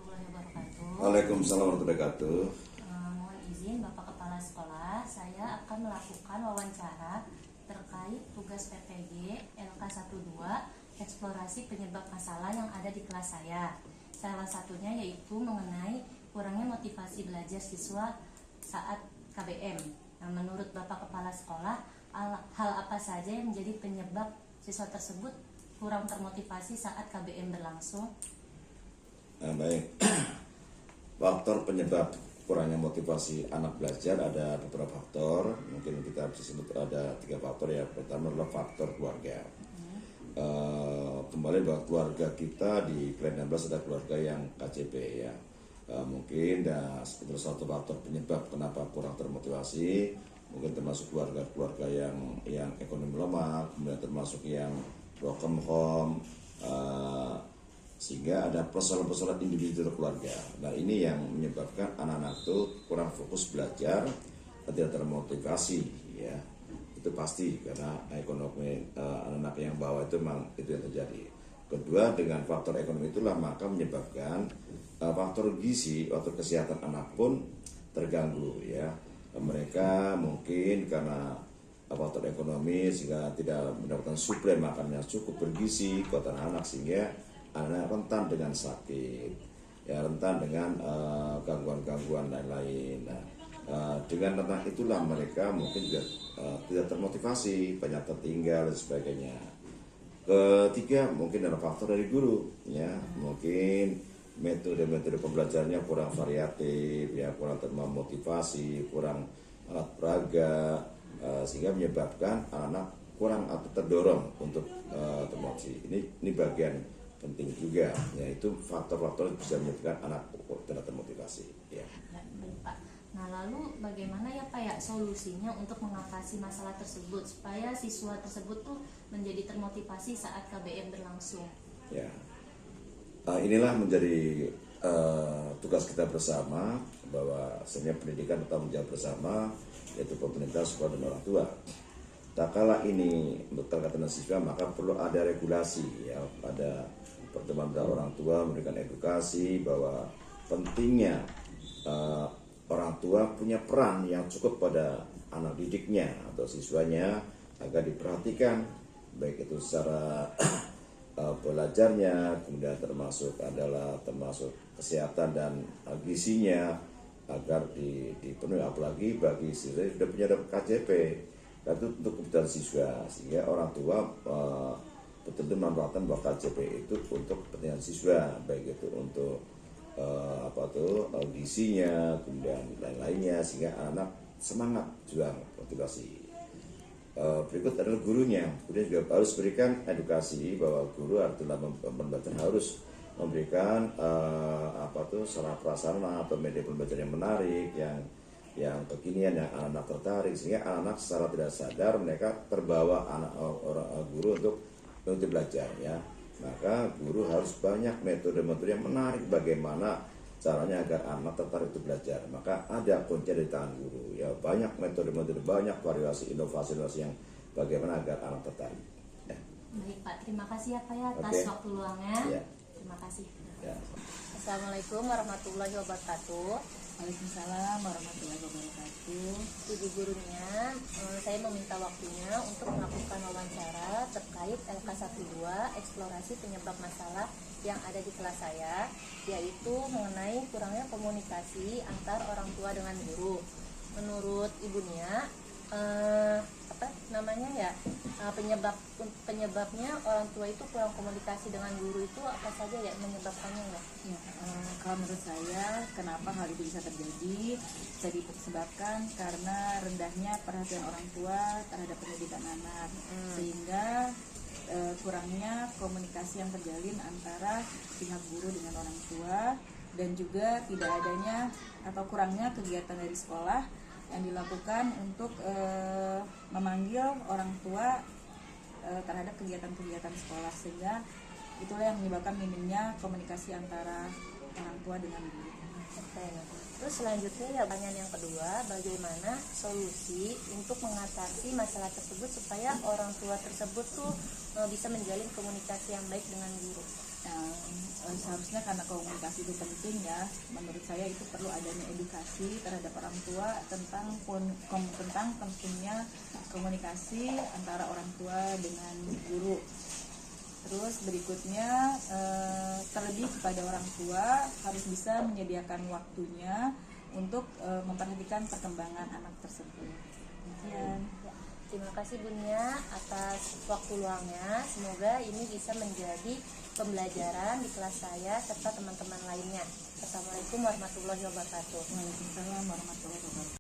warahmatullahi wabarakatuh. Waalaikumsalam warahmatullahi wabarakatuh. Mohon izin Bapak Kepala Sekolah, saya akan melakukan wawancara terkait tugas PPG LK12 eksplorasi penyebab masalah yang ada di kelas saya. Salah satunya yaitu mengenai kurangnya motivasi belajar siswa saat KBM. Nah, menurut Bapak Kepala Sekolah, hal apa saja yang menjadi penyebab siswa tersebut kurang termotivasi saat KBM berlangsung? Baik. Faktor penyebab kurangnya motivasi anak belajar ada beberapa faktor. Mungkin kita bisa sebut ada 3 faktor ya. Pertama adalah faktor keluarga. Kembali bahwa keluarga kita di Plan 16 ada keluarga yang KCP ya. Mungkin itu satu faktor penyebab kenapa kurang termotivasi. Mungkin termasuk keluarga yang ekonomi lemah, kemudian termasuk yang broken home, sehingga ada persoalan-persoalan individu keluarga. Nah, ini yang menyebabkan anak-anak itu kurang fokus belajar, tidak termotivasi ya. Itu pasti karena ekonomi anak-anak yang bawah itu memang itu yang terjadi. Kedua, dengan faktor ekonomi itulah maka menyebabkan faktor gizi, faktor kesehatan anak pun terganggu ya. Mereka mungkin karena faktor ekonomi sehingga tidak mendapatkan suplai makan yang cukup bergizi buat anak sehingga anak rentan dengan sakit, ya rentan dengan gangguan-gangguan lain-lain. Nah, dengan rentan itulah mereka mungkin juga tidak termotivasi, banyak tertinggal dan sebagainya. Ketiga mungkin ada faktor dari guru, ya mungkin metode pembelajarannya kurang variatif, ya kurang termotivasi, kurang alat peraga, sehingga menyebabkan anak kurang atau terdorong untuk termotivasi. Ini bagian penting juga, yaitu faktor-faktor yang bisa menyebabkan anak tidak termotivasi. Ya. Baik Pak. Nah, lalu bagaimana ya Pak ya solusinya untuk mengatasi masalah tersebut supaya siswa tersebut tuh menjadi termotivasi saat KBM berlangsung? Ya. Inilah menjadi tugas kita bersama bahwa sebenarnya pendidikan tanggung jawab bersama, yaitu pemerintah, sekolah dan orang tua. Tak kala ini terkait dengan siswa maka perlu ada regulasi ya, pada pertemuan orang tua memberikan edukasi bahwa pentingnya orang tua punya peran yang cukup pada anak didiknya atau siswanya agar diperhatikan baik itu secara belajarnya, kemudian termasuk kesehatan dan gizinya agar dipenuhi, apalagi bagi siswa yang sudah punya KCP. Itu untuk kebutuhan siswa sehingga orang tua betul-betul memanfaatkan bahwa KCP itu untuk kepentingan siswa, baik itu untuk gizinya, kemudian lain-lainnya sehingga anak semangat juang motivasi. Berikut adalah gurunya juga harus berikan edukasi bahwa guru dalam pembelajaran harus memberikan sarana prasarana atau media pembelajaran yang menarik, yang kekinian, yang anak-anak tertarik sehingga anak secara tidak sadar mereka terbawa guru untuk belajar ya. Maka guru harus banyak metode-metode yang menarik bagaimana caranya agar anak tertarik untuk belajar. Maka ada kunci dari tangan guru ya, banyak metode-metode, banyak variasi inovasi yang bagaimana agar anak tertarik ya. Baik Pak, terima kasih ya Pak ya atas waktu luangnya ya. Terima kasih ya. Assalamualaikum warahmatullahi wabarakatuh. Waalaikumsalam warahmatullahi wabarakatuh. Ibu gurunya, saya meminta waktunya untuk melakukan wawancara terkait LK12 eksplorasi penyebab masalah yang ada di kelas saya, yaitu mengenai kurangnya komunikasi antar orang tua dengan guru. Menurut ibunya, penyebabnya orang tua itu kurang komunikasi dengan guru itu apa saja ya menyebabkannya ya? Kalau menurut saya, kenapa hal itu bisa terjadi? Bisa disebabkan karena rendahnya perhatian orang tua terhadap pendidikan anak, sehingga kurangnya komunikasi yang terjalin antara pihak guru dengan orang tua, dan juga tidak adanya atau kurangnya kegiatan dari sekolah yang dilakukan untuk memanggil orang tua terhadap kegiatan-kegiatan sekolah, sehingga itulah yang menyebabkan minimnya komunikasi antara orang tua dengan guru. Oke, nah, terus selanjutnya ya pertanyaan yang kedua, bagaimana solusi untuk mengatasi masalah tersebut supaya orang tua tersebut tuh bisa menjalin komunikasi yang baik dengan guru? Nah, seharusnya karena komunikasi itu penting ya, menurut saya itu perlu adanya edukasi terhadap orang tua tentang pentingnya komunikasi antara orang tua dengan guru. Terus berikutnya terlebih kepada orang tua harus bisa menyediakan waktunya untuk memperhatikan perkembangan anak tersebut. Demikian. Terima kasih Bunya atas waktu luangnya. Semoga ini bisa menjadi pembelajaran di kelas saya serta teman-teman lainnya. Assalamualaikum warahmatullahi wabarakatuh. Waalaikumsalam warahmatullahi wabarakatuh.